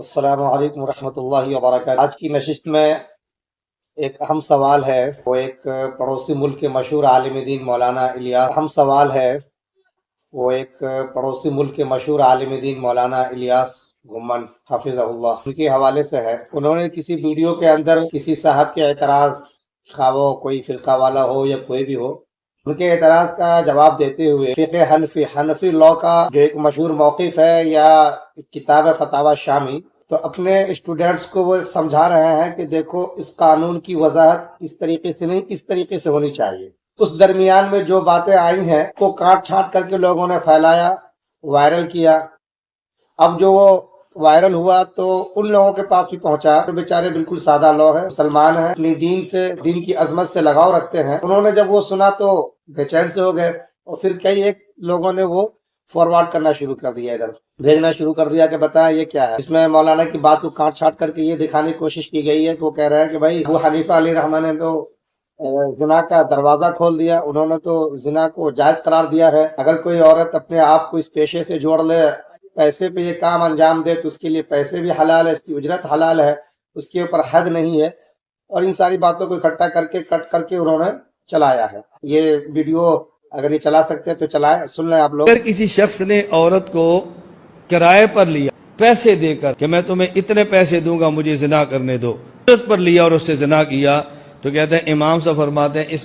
السلام علیکم ورحمۃ اللہ وبرکاتہ۔ آج کی نشست میں ایک اہم سوال ہے، وہ ایک پڑوسی ملک کے مشہور عالم دین مولانا الیاس گھمن حافظہ اللہ، ان کے حوالے سے ہے۔ انہوں نے کسی ویڈیو کے اندر کسی صاحب کے اعتراض، خواہ وہ کوئی فرقہ والا ہو یا کوئی بھی ہو، ان کے اعتراض کا جواب دیتے ہوئے فقہ حنفی لاء کا جو ایک مشہور موقف ہے یا کتاب ہے فتاوی شامی، تو اپنے اسٹوڈنٹس کو وہ سمجھا رہے ہیں کہ دیکھو اس قانون کی وضاحت اس طریقے سے نہیں، اس طریقے سے ہونی چاہیے۔ اس درمیان میں جو باتیں آئی ہیں کو کاٹ چھانٹ کر کے لوگوں نے پھیلایا، وائرل کیا۔ اب جو وہ وائرل ہوا تو ان لوگوں کے پاس بھی پہنچا جو بیچارے بالکل سادہ لوگ ہیں، مسلمان ہیں، اپنی دین کی عظمت سے لگاؤ رکھتے ہیں۔ انہوں نے جب وہ سنا تو بے چین سے ہو گئے، اور پھر کئی ایک لوگوں نے وہ فارورڈ کرنا شروع کر دیا، ادھر بھیجنا شروع کر دیا کہ بتائیں یہ کیا ہے۔ اس میں مولانا کی بات کو کاٹ چھانٹ کر کے یہ دکھانے کی کوشش کی گئی ہے کہ وہ کہہ رہے ہیں کہ بھائی ابو حنیفہ علیہ رحمہ نے تو زنا کا دروازہ کھول دیا، انہوں نے تو زنا کو جائز قرار دیا ہے۔ اگر کوئی عورت اپنے آپ کو اس پیشے سے جوڑ لے، پیسے پہ یہ کام انجام دے تو اس کے لیے پیسے بھی حلال ہے، اس کی اجرت حلال ہے، اس کے اوپر حد نہیں ہے، اور ان ساری باتوں کو اکٹھا کر کے کٹ کر کے انہوں نے چلایا ہے۔ یہ ویڈیو اگر یہ چلا سکتے ہیں تو چلائیں، سن لیں آپ لوگ۔ اگر کسی شخص نے عورت کو کرائے پر لیا پیسے دے کر کہ میں تمہیں اتنے پیسے دوں گا مجھے زنا کرنے دو، عورت پر لیا اور اس سے زنا کیا، تو کہتے ہیں امام صاحب فرماتے ہیں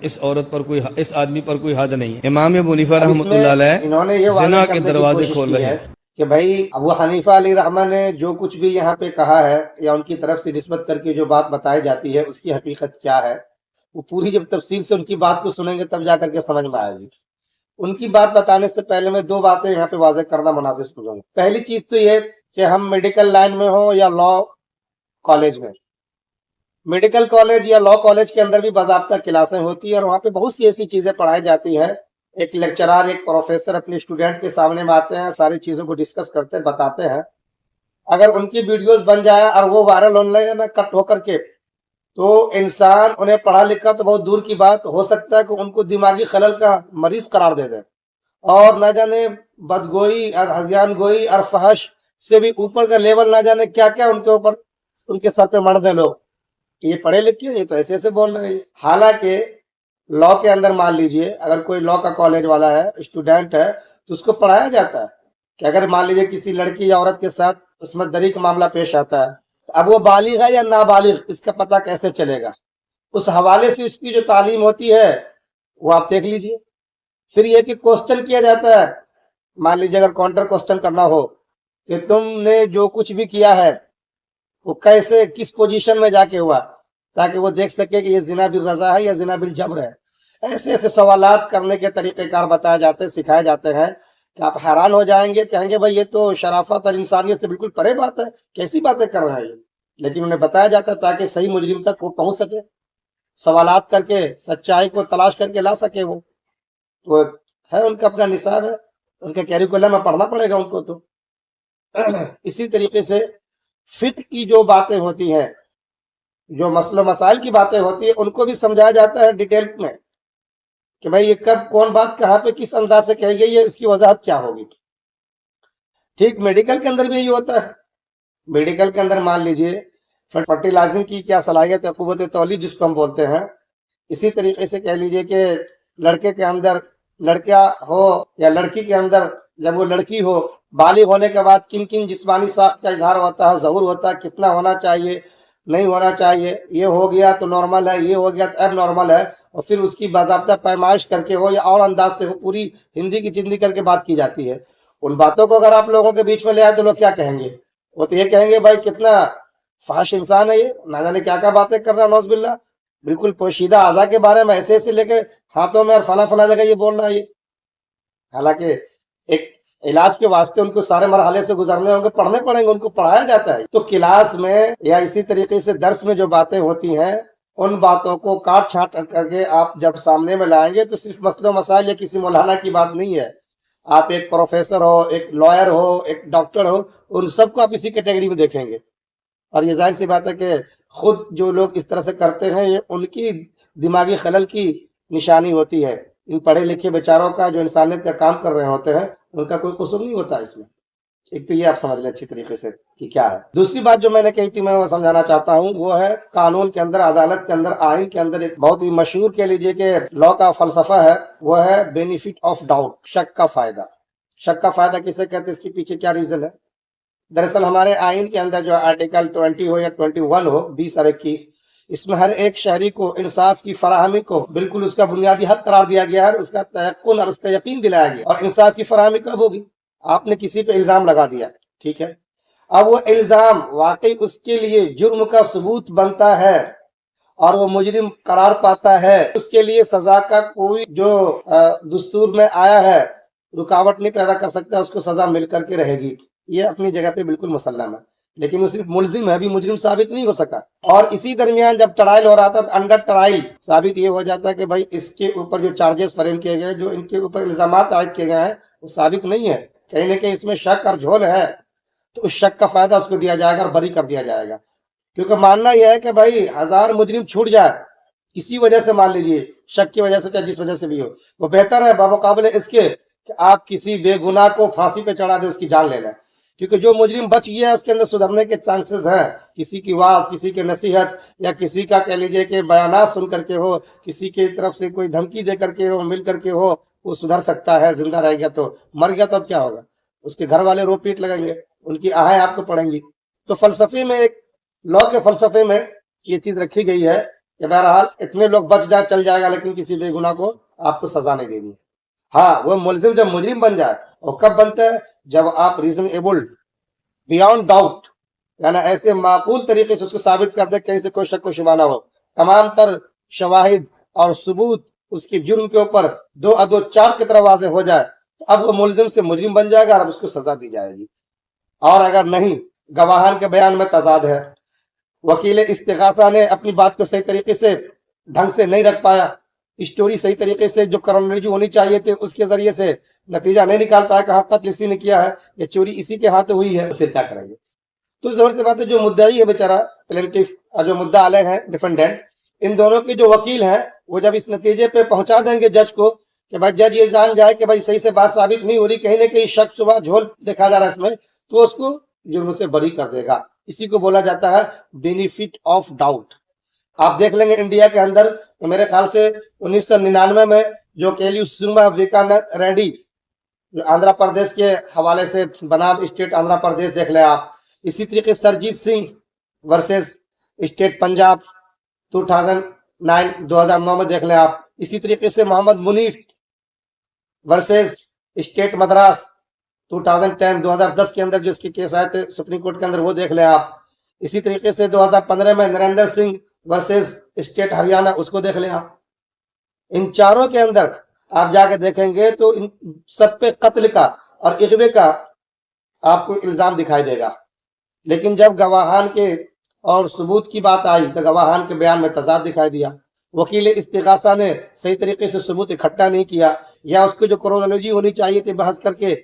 اس عورت پر اس آدمی پر کوئی حد نہیں ہے۔ امام ابو حنیفہ رحمۃ اللہ علیہ زنا کے دروازے کھول رہے ہیں کہ بھائی ابو حنیفہ علیہ رحمہ نے جو کچھ بھی یہاں پہ کہا ہے یا ان کی طرف سے نسبت کر کے جو بات بتائی جاتی ہے اس کی حقیقت کیا ہے، وہ پوری جب تفصیل سے ان کی بات کو سنیں گے تب جا کر کے سمجھ میں آئے گی۔ ان کی بات بتانے سے پہلے میں دو باتیں یہاں پہ واضح کرنا مناسب سمجھوں گا۔ پہلی چیز تو یہ کہ ہم میڈیکل لائن میں ہوں یا لا کالج میں، میڈیکل کالج یا لا کالج کے اندر بھی باضابطہ کلاسیں ہوتی ہیں، اور وہاں پہ بہت سی ایسی چیزیں پڑھائی جاتی ہیں۔ ایک لیکچرار، ایک پروفیسر اپنے اسٹوڈنٹ کے سامنے میں آتے ہیں، ساری چیزوں کو ڈسکس کرتے بتاتے ہیں۔ اگر ان کی ویڈیوز بن جائے اور وہ وائرل آن لائن نہ کٹ ہو کر کے، تو انسان انہیں پڑھا لکھا تو بہت دور کی بات، ہو سکتا ہے کہ ان کو دماغی خلل کا مریض قرار دے دیں، اور نہ جانے بدگوئی اور ہذیان گوئی اور فحش سے بھی اوپر کا لیول، نہ جانے کیا کیا ان کے اوپر، ان کے سر پہ مڑ دیں لوگ کہ یہ پڑھے لکھے، یہ تو ایسے ایسے بول رہے ہیں۔ حالانکہ لا کے اندر مان لیجئے اگر کوئی لا کا کالج والا ہے، اسٹوڈنٹ ہے، تو اس کو پڑھایا جاتا ہے کہ اگر مان لیجئے کسی لڑکی یا عورت کے ساتھ عصمت دری کا معاملہ پیش آتا ہے، اب وہ بالغ ہے یا نابالغ اس کا پتہ کیسے چلے گا؟ اس حوالے سے اس کی جو تعلیم ہوتی ہے وہ آپ دیکھ لیجئے۔ پھر یہ کہ کوسچن کیا جاتا ہے، مان لیجئے اگر کاؤنٹر کوسچن کرنا ہو کہ تم نے جو کچھ بھی کیا ہے وہ کیسے، کس پوزیشن میں جا کے ہوا، تاکہ وہ دیکھ سکے کہ یہ زنا بالرضا ہے یا زنا بالجبر ہے۔ ایسے ایسے سوالات کرنے کے طریقہ کار بتائے جاتے ہیں، سکھائے جاتے ہیں کہ آپ حیران ہو جائیں گے، کہیں گے بھائی یہ تو شرافت اور انسانیت سے بالکل پرے بات ہے، کیسی باتیں کر رہے ہیں یہ؟ لیکن انہیں بتایا جاتا ہے تاکہ صحیح مجرم تک وہ پہنچ سکے، سوالات کر کے سچائی کو تلاش کر کے لا سکے۔ وہ تو ہے ان کا اپنا نصاب ہے، ان کے کیریکولم میں پڑھنا پڑے گا ان کو۔ تو اسی طریقے سے فقہ کی جو باتیں ہوتی ہیں، جو مسئلہ مسائل کی باتیں ہوتی ہیں، ان کو بھی سمجھایا جاتا ہے ڈیٹیل میں کہ بھائی یہ کب کون بات کہاں پہ کس انداز سے کہی گئی ہے، اس کی وضاحت کیا ہوگی۔ ٹھیک میڈیکل کے اندر بھی یہی ہوتا ہے۔ میڈیکل کے اندر مان لیجئے فرٹیلائزنگ کی کیا صلاحیت ہے، قوت تولید جس کو ہم بولتے ہیں، اسی طریقے سے کہہ لیجئے کہ لڑکے کے اندر لڑکا ہو یا لڑکی کے اندر جب وہ لڑکی ہو، بالغ ہونے کے بعد کن کن جسمانی ساخت کا اظہار ہوتا ہے، ظہور ہوتا ہے، کتنا ہونا چاہیے، نہیں ہونا چاہیے، یہ ہو گیا تو نارمل ہے، یہ ہو گیا تو اب نارمل ہے، اور پھر اس کی باضابطہ پیمائش کر کے ہو یا اور انداز سے ہو، پوری ہندی کی چندی کر کے بات کی جاتی ہے۔ ان باتوں کو اگر آپ لوگوں کے بیچ میں لے آئے تو لوگ کیا کہیں گے؟ وہ تو یہ کہیں گے بھائی کتنا فحش انسان ہے یہ، نہ جانے کیا کیا باتیں کر رہا ہے، نعوذ باللہ، بالکل پوشیدہ اعضاء کے بارے میں ایسے ایسے لے کے ہاتھوں میں اور فلاں فلاں جگہ یہ بول رہا ہے یہ۔ حالانکہ ایک علاج کے واسطے ان کو سارے مرحلے سے گزرنے ہوں گے، پڑھنے پڑیں گے، ان کو پڑھایا جاتا ہے۔ تو کلاس میں یا اسی طریقے سے درس میں جو باتیں ہوتی ہیں، ان باتوں کو کاٹ چھانٹ کر کے آپ جب سامنے میں لائیں گے تو صرف مسئلہ و مسائل یا کسی مولانا کی بات نہیں ہے۔ آپ ایک پروفیسر ہو، ایک لائر ہو، ایک ڈاکٹر ہو، ان سب کو آپ اسی کیٹیگری میں دیکھیں گے۔ اور یہ ظاہر سی بات ہے کہ خود جو لوگ اس طرح سے کرتے ہیں، یہ ان کی دماغی خلل کی نشانی ہوتی ہے۔ ان پڑھے لکھے بیچاروں کا جو انسانیت کا کام کر رہے ہوتے ہیں، ان کا کوئی قصور نہیں ہوتا اس میں۔ ایک تو یہ آپ سمجھ لیں اچھی طریقے سے کہ کیا ہے. دوسری بات جو میں نے کہی تھی میں وہ سمجھانا چاہتا ہوں، وہ ہے قانون کے اندر، عدالت کے اندر، آئین کے اندر ایک بہت ہی مشہور کہہ لیجئے کہ لا کا فلسفہ ہے، وہ ہے بینیفٹ آف ڈاؤٹ، شک کا فائدہ. شک کا فائدہ کسے کہتے ہیں، اس کے پیچھے کیا ریزن ہے؟ دراصل ہمارے آئین کے اندر جو آرٹیکل 20 ہو یا 21 ہو، 20 اور 21، اس میں ہر ایک شہری کو انصاف کی فراہمی کو بالکل اس کا بنیادی حق قرار دیا گیا ہے، اس کا تیقن اور اس کا یقین دلایا گیا. اور انصاف کی فراہمی کب ہوگی؟ آپ نے کسی پہ الزام لگا دیا، ٹھیک ہے، اب وہ الزام واقعی اس کے لیے جرم کا ثبوت بنتا ہے اور وہ مجرم قرار پاتا ہے، اس کے لیے سزا کا کوئی جو دستور میں آیا ہے رکاوٹ نہیں پیدا کر سکتا، اس کو سزا مل کر کے رہے گی. یہ اپنی جگہ پہ بالکل مسلم ہے، لیکن وہ صرف ملزم ہے، ابھی مجرم ثابت نہیں ہو سکا. اور اسی درمیان جب ٹرائل ہو رہا تھا تو انڈر ٹرائل ثابت یہ ہو جاتا ہے کہ بھائی اس کے اوپر جو چارجز فریم کیے گئے، جو ان کے اوپر الزامات عائد کیے گئے ہیں، وہ ثابت نہیں ہے، کہیں نہ کہیں اس میں شک اور جھول ہے، تو اس شک کا فائدہ اس کو دیا جائے گا اور بری کر دیا جائے گا. کیونکہ ماننا یہ ہے کہ بھائی 1000 مجرم چھوٹ جائے کسی وجہ سے، مان لیجئے شک کی وجہ سے، چاہے جس وجہ سے بھی ہو، وہ بہتر ہے بمقابلے اس کے کہ آپ کسی بے گناہ کو پھانسی پہ چڑھا دے، اس کی جان لے لیں. کیونکہ جو مجرم بچ گیا ہے اس کے اندر سدھرنے کے چانسز ہیں، کسی کی واز، کسی کے نصیحت، یا کسی کا کہہ لیجئے کہ بیانات سن کر کے ہو، کسی کی طرف سے کوئی دھمکی دے کر کے ہو، مل کر کے ہو، وہ سدھر سکتا ہے. زندہ رہ گیا تو، مر گیا تو اب کیا ہوگا؟ اس کے گھر والے رو پیٹ لگیں گے، ان کی آہیں آپ کو پڑیں گی. تو فلسفے میں، ایک لا کے فلسفے میں یہ چیز رکھی گئی ہے کہ بہرحال اتنے لوگ بچ جائے چل جائے گا، لیکن کسی بے گناہ کو آپ کو سزا نہیں دینی ہے. ہاں، وہ ملزم جب مجرم بن جائے، اور کب بنتا ہے؟ جب آپ ریزنیبل، بیانڈ ڈاؤٹ، یعنی ایسے معقول طریقے سے اس کو ثابت کر دے کہیں سے کوئی شک و شبہ نہ ہو، تمام تر شواہد اور ثبوت اس کے جرم کے اوپر 2 ادو 4 کی طرح واضح ہو جائے، تو اب وہ ملزم سے مجرم بن جائے گا اور اب اس کو سزا دی جائے گی. اور اگر نہیں، گواہان کے بیان میں تضاد ہے، وکیل استغاثہ نے اپنی بات کو صحیح طریقے سے ڈھنگ سے نہیں رکھ پایا، اسٹوری صحیح طریقے سے جو کرونالوجی ہونی چاہیے تھے اس کے ذریعے سے نتیجہ نہیں نکال پایا کہ ہاں قتل اسی نے کیا ہے یا چوری اسی کے ہاتھ ہوئی ہے، تو پھر کیا کریں گے؟ تو ظاہر سی بات ہے جو مدعی ہے بیچارہ پلینٹف اور جو مدعا علیہ ہیں ڈیفینڈنٹ، ان دونوں کے جو وکیل ہیں وہ جب اس نتیجے پہ پہنچا دیں گے جج کو کہ بھائی جج یہ جان جائے کہ بھائی صحیح سے بات ثابت نہیں ہو رہی، کہیں نہ کہیں شک شبہ جھول دیکھا جا رہا ہے اس میں، تو اس کو جرم سے بری کر دے گا. اسی کو بولا جاتا ہے بینیفٹ آف ڈاؤٹ. آپ دیکھ لیں گے انڈیا کے اندر میرے خیال سے 1999 میں جو کیلیسما ویکانند ریڈی جو آندھرا پردیش کے حوالے سے بنام اسٹیٹ آندھرا پردیش دیکھ لیں آپ. اسی طریقے سرجیت سنگھ ورسز اسٹیٹ پنجاب 2009 میں دیکھ لیں آپ. اسی طریقے سے محمد منیف ورسز اسٹیٹ مدراس 2010 کے اندر جو اس کے کیس آئے تھے سپریم کورٹ کے اندر، وہ دیکھ لیں آپ. اسی طریقے سے 2015 میں نریندر سنگھ ورسز اسٹیٹ ہریانہ، اس کو دیکھ لیں آپ. ان چاروں کے اندر آپ جا کے دیکھیں گے تو ان سب پہ قتل کا اور اغوے کا آپ کو الزام دکھائی دے گا. لیکن جب گواہان کے اور ثبوت کی بات آئی تو گواہان کے بیان میں تضاد دکھائی دیا. وکیل استغاثہ نے صحیح طریقے سے ثبوت اکٹھا نہیں کیا، یا اس کو جو کرونالوجی ہونی چاہیے تھی بحث کر کے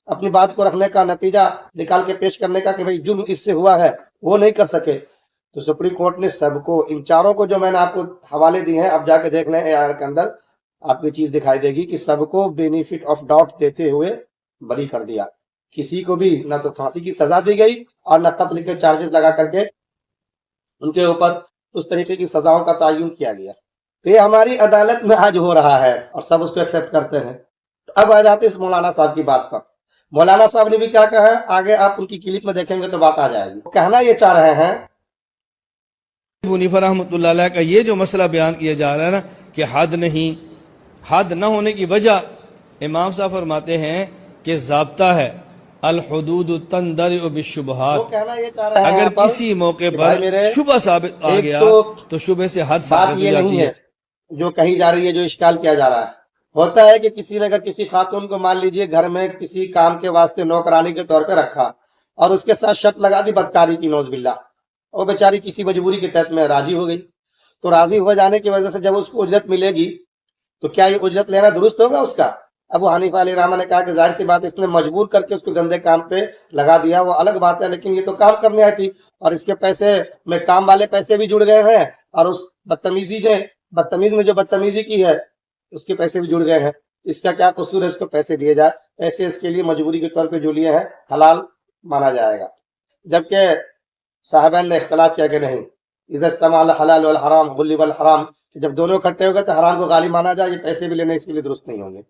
اپنی بات کو رکھنے کا، نتیجہ نکال کے پیش کرنے کا کہ بھئی جرم اس سے ہوا ہے، وہ نہیں کر سکے. تو سپریم کورٹ نے سب کو، ان چاروں کو جو میں نے آپ کو حوالے دی ہیں، اب جا کے دیکھ لیں AR کے اندر آپ کو چیز دکھائی دے گی کہ سب کو بینیفٹ آف ڈاؤٹ دیتے ہوئے بری کر دیا. کسی کو بھی نہ تو پھانسی کی سزا دی گئی اور نہ قتل کے چارجز لگا کر کے ان کے اوپر اس طریقے کی سزاؤں کا تعین کیا گیا. تو یہ ہماری عدالت میں آج ہو رہا ہے اور سب اس کو ایکسیپٹ کرتے ہیں. تو اب آ جاتے اس مولانا صاحب کی بات پر. مولانا صاحب نے بھی کیا کہا ہے، آگے آپ ان کی کلپ میں دیکھیں گے تو بات آ جائے گی. کہنا یہ چاہ رہے ہیں منیفہ رحمۃ اللہ علیہ کا یہ جو مسئلہ بیان کیا جا رہا ہے نا کہ حد نہیں، حد نہ ہونے کی وجہ امام صاحب فرماتے ہیں کہ ضابطہ ہے الحدود تندرع بالشبہات. وہ کہنا یہ چاہ رہے ہیں اگر یہاں پر کسی موقع کہ پر بھائی میرے شبہ ثابت آ ایک گیا تو شبہ سے حد بات ثابت ہو یہ نہیں جاتی ہے جو کہی جا رہی ہے، جو اشکال کیا جا رہا ہے. ہوتا ہے کہ کسی نے اگر کسی خاتون کو مان لیجئے گھر میں کسی کام کے واسطے نوکرانی کے طور پہ رکھا اور اس کے ساتھ شرط لگا دی بدکاری کی، نوز باللہ، اور بیچاری کسی مجبوری کے تحت میں راضی ہو گئی. تو راضی ہو جانے کی وجہ سے جب اس کو اجرت ملے گی تو کیا یہ اجرت لینا درست ہوگا اس کا؟ ابو حنیفہ علیہ الرحمہ نے کہا کہ ظاہر سی بات اس نے مجبور کر کے اس کو گندے کام پہ لگا دیا، وہ الگ بات ہے، لیکن یہ تو کام کرنے آئی تھی اور اس کے پیسے میں کام والے پیسے بھی جڑ گئے ہیں اور اس بدتمیز میں جو بدتمیزی کی ہے اس کے پیسے بھی جڑ گئے ہیں. اس کا کیا قصور ہے اس کو پیسے دیے جائے؟ پیسے اس کے لیے مجبوری کے طور پہ جو لیے ہیں حلال مانا جائے گا، جبکہ صاحبین نے اختلاف کیا کہ نہیں، اذا استمع الحلال والحرام غلب الحرام، کہ جب دونوں اکٹھے ہو گئے تو حرام کو غالب مانا جائے، یہ پیسے بھی لینے اس کے لیے درست نہیں ہوں گے۔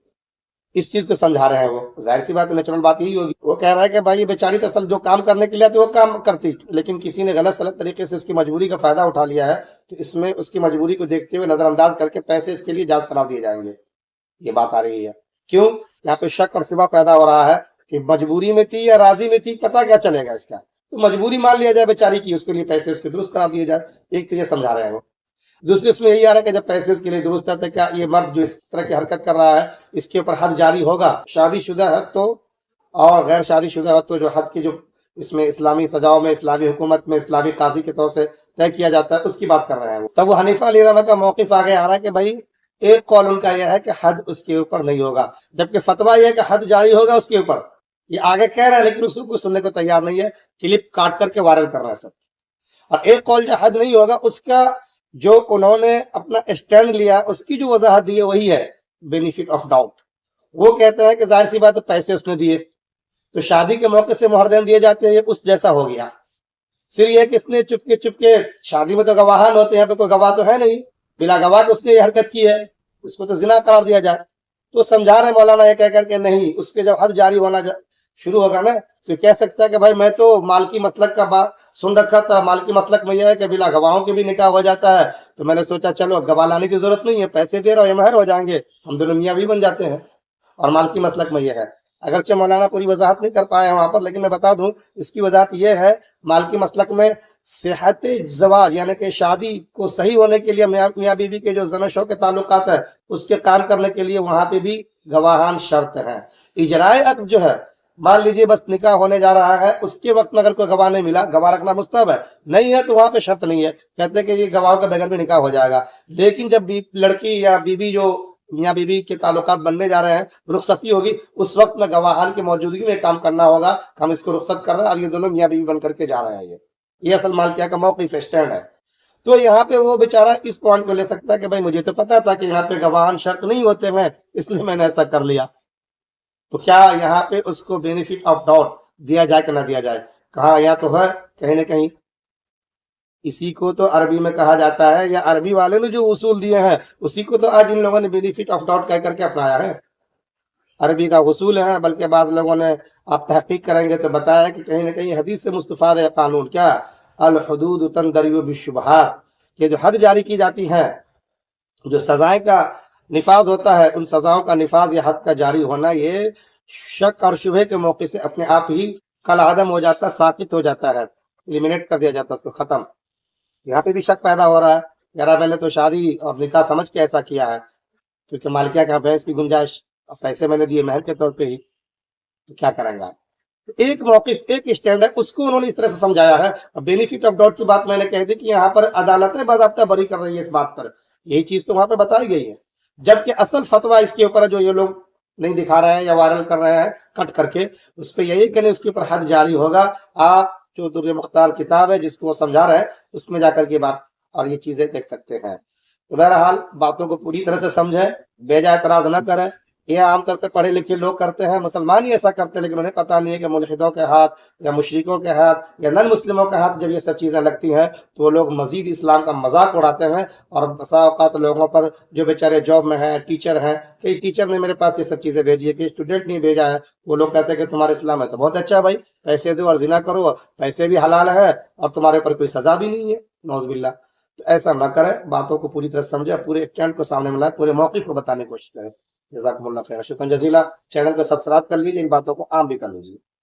اس چیز کو سمجھا رہے ہیں وہ، ظاہر سی بات نیچرل بات یہی ہوگی۔ وہ کہہ رہا ہے کہ بھائی یہ بیچاری تو اصل جو کام کرنے کے لیے آتی وہ کام کرتی، لیکن کسی نے غلط سلط طریقے سے اس کی مجبوری کا فائدہ اٹھا لیا ہے، تو اس میں اس کی مجبوری کو دیکھتے ہوئے نظر انداز کر کے پیسے اس کے لیے جائز قرار دیے جائیں گے۔ یہ بات آ رہی ہے کیوں؟ یہاں پہ شک اور شبہ پیدا ہو رہا ہے کہ مجبوری میں تھی یا راضی میں تھی، پتہ کیا چلے گا اس کا؟ تو مجبوری مان لیا جائے بیچاری کی، اس کے لیے پیسے اس کے درست قرار دیے جائے۔ ایک تو یہ سمجھا رہے ہیں وہ۔ دوسری اس میں یہی آ رہا ہے کہ جب پیسے اس کے لیے درست ہے تو کیا یہ مرد جو اس طرح کی حرکت کر رہا ہے اس کے اوپر حد جاری ہوگا؟ شادی شدہ ہے تو اور غیر شادی شدہ ہے تو جو حد کی جو اس میں اسلامی سجاؤں میں، اسلامی حکومت میں، اسلامی قاضی کے طور سے طے کیا جاتا ہے، اس کی بات کر رہے ہیں وہ۔ تب وہ حنیفہ علیہ الرحمہ کا موقف آگے آ رہا ہے کہ بھائی ایک قول ان کا یہ ہے کہ حد اس کے اوپر نہیں ہوگا، جبکہ فتویٰ یہ ہے کہ حد جاری ہوگا اس کے اوپر۔ یہ آگے کہہ رہے ہیں لیکن اس کو کوئی سننے کو تیار نہیں ہے، کلپ کاٹ کر کے وائرل کر رہا ہے سب۔ اور ایک قول جو حد نہیں ہوگا اس کا جو انہوں نے اپنا اسٹینڈ لیا اس کی جو وضاحت دی ہے وہی ہے بینیفٹ آف ڈاؤٹ۔ وہ کہتے ہیں کہ ظاہر سی بات ہے پیسے اس نے دیے تو شادی کے موقع سے مہر دین دیے جاتے ہیں، یہ اس جیسا ہو گیا۔ پھر یہ کہ اس نے چپ کے شادی میں تو گواہان ہوتے ہیں، تو کوئی گواہ تو ہے نہیں، بلا گواہ کہ اس نے یہ حرکت کی ہے، اس کو تو زنا قرار دیا جائے۔ تو سمجھا رہے مولانا یہ کہہ کر کہ نہیں، اس کے جب حد جاری ہونا شروع ہوگا نا تو کہہ سکتا ہے کہ بھائی میں تو مالکی مسلک کا بات سن رکھا تھا، مالکی مسلک میں یہ ہے کہ بلا گواہوں کے بھی نکاح ہو جاتا ہے، تو میں نے سوچا چلو گواہ لانے کی ضرورت نہیں ہے، پیسے دے رہا ہوں، یہ مہر ہو جائیں گے، ہم دونوں میاں بھی بن جاتے ہیں۔ اور مالکی مسلک میں یہ ہے، اگرچہ مولانا پوری وضاحت نہیں کر پائے ہیں وہاں پر، لیکن میں بتا دوں اس کی وضاحت یہ ہے، مالکی مسلک میں صحت زواج یعنی کہ شادی کو صحیح ہونے کے لیے میاں بیوی کے جو زن و شو کے تعلقات ہیں اس کے قائم کرنے کے لیے وہاں پہ بھی گواہان شرط ہیں۔ اجرائے عقد جو ہے، مان لیجئے بس نکاح ہونے جا رہا ہے، اس کے وقت میں اگر کوئی گواہ نہیں ملا، گواہ رکھنا مستحب ہے، نہیں ہے تو وہاں پہ شرط نہیں ہے، کہتے ہیں کہ یہ گواہوں کے بغیر بھی نکاح ہو جائے گا۔ لیکن جب لڑکی یا بیوی جو میاں بیوی کے تعلقات بننے جا رہے ہیں، رخصتی ہوگی، اس وقت میں گواہان کی موجودگی میں کام کرنا ہوگا، ہم اس کو رخصت کر رہے ہیں اور یہ دونوں میاں بیوی بن کر کے جا رہے ہیں۔ یہ اصل مالکیہ کا موقف اسٹینڈ ہے۔ تو یہاں پہ وہ بیچارہ اس پوائنٹ کو لے سکتا ہے کہ بھائی مجھے تو پتا تھا کہ یہاں پہ گواہان شرط نہیں ہوتے ہیں، اس لیے میں نے ایسا کر لیا۔ تو کیا یہاں پہ اس کو بینیفٹ آف ڈاؤٹ دیا جائے کہ نہ دیا جائے؟ کہاں یہاں تو ہے کہیں نہ کہیں۔ اسی کو تو عربی میں کہا جاتا ہے، یا عربی والے نے جو اصول دیے ہیں اسی کو تو آج ان لوگوں نے بینیفٹ آف ڈاؤٹ کہہ کر کے اپنایا ہے۔ عربی کا اصول ہے، بلکہ بعض لوگوں نے آپ تحقیق کریں گے تو بتایا کہ کہیں نہ کہیں حدیث سے مستفاد ہے قانون، کیا الحدود تندری بالشبہات، کہ جو حد جاری کی جاتی ہیں، جو سزائیں کا نفاذ ہوتا ہے، ان سزاؤں کا نفاذ یا حد کا جاری ہونا یہ شک اور شبہ کے موقع سے اپنے آپ ہی کل عدم ہو جاتا ہے، ساقط ہو جاتا ہے، ایلیمنیٹ کر دیا جاتا ہے، اس کو ختم۔ یہاں پہ بھی شک پیدا ہو رہا ہے، یار میں نے تو شادی اور نکاح سمجھ کے ایسا کیا ہے، کیونکہ مالکیہ کا بحث کی گنجائش، پیسے میں نے دیے مہر کے طور پہ ہی، تو کیا کریں گا؟ ایک موقف، ایک اسٹینڈ ہے، اس کو انہوں نے اس طرح سے سمجھایا ہے۔ بینیفٹ آف ڈاؤٹ کی بات میں نے کہہ دی کہ یہاں پر عدالتیں باضابطہ بری کر رہی ہے اس بات پر، یہی چیز تو وہاں پہ بتائی گئی ہے، جبکہ اصل فتویٰ اس کے اوپر جو یہ لوگ نہیں دکھا رہے ہیں یا وائرل کر رہے ہیں کٹ کر کے، اس پہ یہی کہ اس کے اوپر حد جاری ہوگا۔ آپ جو در مختار کتاب ہے جس کو وہ سمجھا رہے ہیں اس میں جا کر کے بات اور یہ چیزیں دیکھ سکتے ہیں۔ تو بہرحال باتوں کو پوری طرح سے سمجھیں، بے جا اعتراض نہ کریں۔ یہ عام طور پہ پڑھے لکھے لوگ کرتے ہیں، مسلمان ہی ایسا کرتے ہیں، لیکن انہیں پتہ نہیں ہے کہ ملحدوں کے ہاتھ یا مشرکوں کے ہاتھ یا نن مسلموں کے ہاتھ جب یہ سب چیزیں لگتی ہیں تو وہ لوگ مزید اسلام کا مذاق اڑاتے ہیں، اور بسا اوقات لوگوں پر جو بیچارے جاب میں ہیں، ٹیچر ہیں، کئی ٹیچر نے میرے پاس یہ سب چیزیں بھیجی ہے کہ اسٹوڈنٹ نہیں بھیجا ہے، وہ لوگ کہتے ہیں کہ تمہارے اسلام ہے تو بہت اچھا بھائی، پیسے دو اور زنا کرو، پیسے بھی حلال ہے اور تمہارے اوپر کوئی سزا بھی نہیں ہے، نعوذ باللہ۔ تو ایسا نہ کریں، باتوں کو پوری طرح سمجھے، پورے اسٹینڈ کو سامنے ملائے، پورے موقف کو بتانے کی کوشش کریں۔ جزاکم اللہ خیر، شکرا جزیلا۔ چینل کو سبسکرائب کر لیجیے، ان باتوں کو عام بھی کر لیجیے۔